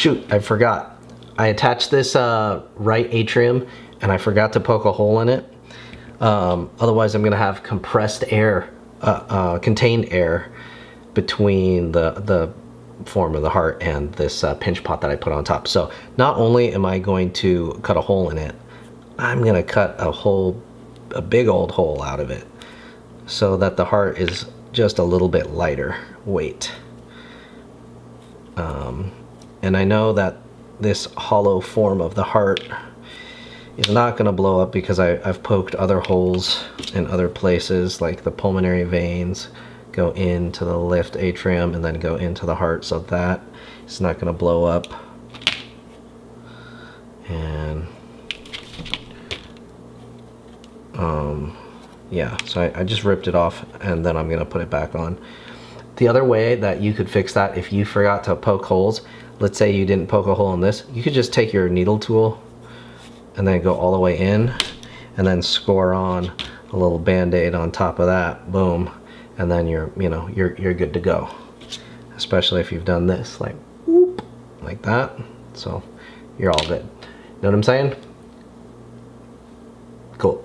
shoot, I forgot. I attached this right atrium and I forgot to poke a hole in it. Otherwise I'm gonna have compressed air, contained air between the form of the heart and this pinch pot that I put on top. So not only am I going to cut a hole in it, I'm gonna cut a big old hole out of it so that the heart is just a little bit lighter weight. And I know that this hollow form of the heart is not gonna blow up because I've poked other holes in other places, like the pulmonary veins go into the left atrium and then go into the heart, so that is not gonna blow up. And yeah, so I just ripped it off and then I'm gonna put it back on. The other way that you could fix that if you forgot to poke holes, let's say you didn't poke a hole in this, you could just take your needle tool and then go all the way in and then score on a little band-aid on top of that, boom, and then you're good to go. Especially if you've done this, like whoop, like that, so you're all good. Know what I'm saying? Cool.